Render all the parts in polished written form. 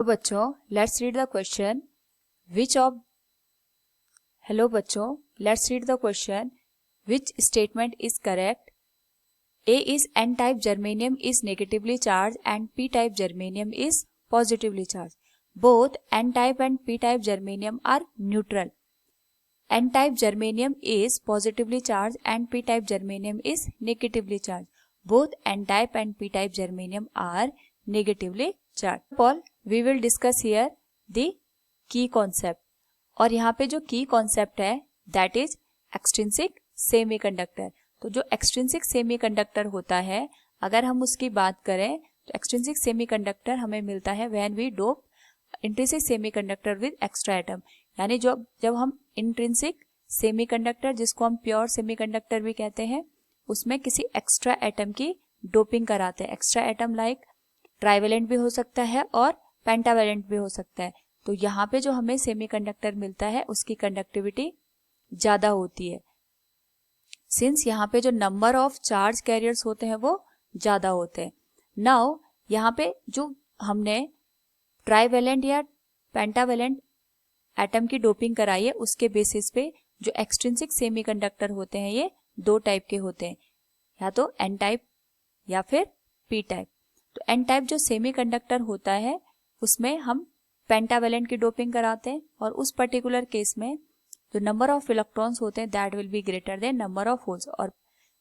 तो बच्चों let's read the question which of hello बच्चों let's read the question which statement is correct. A is N type germanium is negatively charged and P type germanium is positively charged. Both N type and P type germanium are neutral. N type germanium is positively charged and P type germanium is negatively charged. Both N type and P type germanium are negatively charged. Paul, we will discuss here the key concept. और यहाँ पे जो key concept है that is extrinsic semiconductor. तो जो extrinsic semiconductor होता है अगर हम उसकी बात करें तो एक्सट्रिंसिक सेमीकंडक्टर हमें मिलता है when we dope intrinsic semiconductor with extra atom. यानी जब हम इंट्रिंसिक सेमीकंडक्टर जिसको हम प्योर सेमीकंडक्टर भी कहते हैं उसमें किसी एक्स्ट्रा एटम की डोपिंग कराते हैं. एक्स्ट्रा एटम लाइक ट्राइवेलेंट भी हो सकता है और पेंटावेलेंट भी हो सकता है. तो यहाँ पे जो हमें सेमीकंडक्टर मिलता है उसकी कंडक्टिविटी ज्यादा होती है सिंस यहाँ पे जो नंबर ऑफ चार्ज कैरियर्स होते हैं वो ज्यादा होते हैं. नाउ यहाँ पे जो हमने ट्राइवेलेंट या पेंटावेलेंट एटम की डोपिंग कराई है उसके बेसिस पे जो एक्सट्रिंसिक सेमीकंडक्टर होते हैं ये दो टाइप के होते हैं, या तो एन टाइप या फिर पी टाइप. तो एन टाइप जो सेमीकंडक्टर होता है उसमें हम पेंटावेलेंट की डोपिंग कराते हैं और उस पर्टिकुलर केस में जो नंबर ऑफ इलेक्ट्रॉन्स होते हैं that will be greater than number of holes. और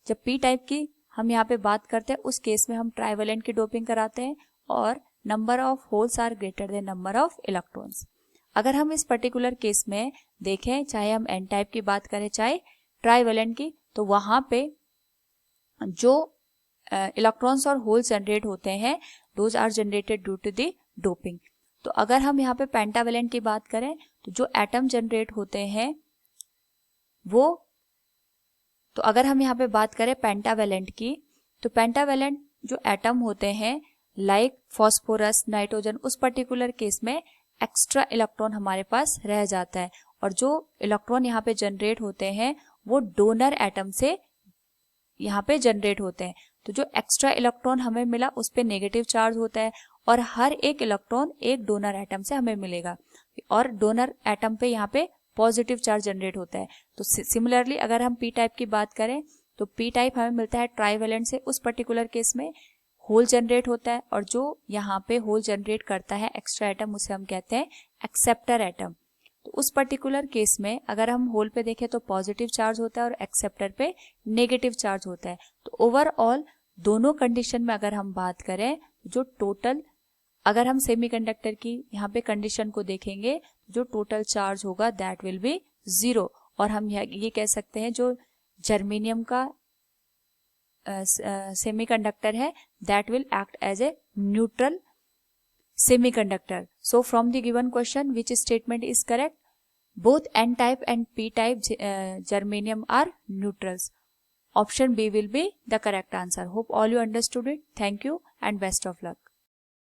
जब पी टाइप की हम यहाँ पे बात करते हैं उस केस में हम ट्राइवेलेंट की डोपिंग कराते हैं और number of holes are greater than number of electrons. अगर हम इस पर्टिकुलर केस में देखें चाहे हम एन टाइप की बात करें चाहे ट्राइवेलेंट की तो वहां पे जो इलेक्ट्रॉन्स और होल्स जनरेट होते हैं those are generated due to the doping. तो अगर हम यहाँ पे पेंटावेलेंट की बात करें तो जो एटम जनरेट होते हैं वो तो अगर हम यहाँ पे बात करें पेंटावेलेंट की तो पेंटावेलेंट जो एटम होते हैं लाइक फॉस्फोरस नाइट्रोजन उस पर्टिकुलर केस में एक्स्ट्रा इलेक्ट्रॉन हमारे पास रह जाता है और जो इलेक्ट्रॉन यहाँ पे जनरेट होते हैं वो डोनर एटम से यहाँ पे जनरेट होते हैं. तो जो एक्स्ट्रा इलेक्ट्रॉन हमें मिला उस पे नेगेटिव चार्ज होता है और हर एक इलेक्ट्रॉन एक डोनर एटम से हमें मिलेगा और डोनर एटम पे यहाँ पे पॉजिटिव चार्ज जनरेट होता है. तो सिमिलरली अगर हम पी टाइप की बात करें तो पी टाइप हमें मिलता है ट्राइवेलेंट से. उस पर्टिकुलर केस में होल जनरेट होता है और जो यहाँ पे होल जनरेट करता है एक्स्ट्रा एटम उसे हम कहते हैं एक्सेप्टर एटम. तो उस पर्टिकुलर केस में अगर हम होल पे देखें तो पॉजिटिव चार्ज होता है और एक्सेप्टर पे नेगेटिव चार्ज होता है. तो ओवरऑल दोनों कंडीशन में अगर हम बात करें जो टोटल अगर हम सेमीकंडक्टर की यहाँ पे कंडीशन को देखेंगे जो टोटल चार्ज होगा दैट विल बी 0. और हम ये कह सकते हैं जो जर्मेनियम का सेमीकंडक्टर है that will act as a neutral semiconductor. So from the given question which statement is correct? Both N type and P type germanium are neutrals. Option B will be the correct answer. Hope all you understood it. Thank you and best of luck.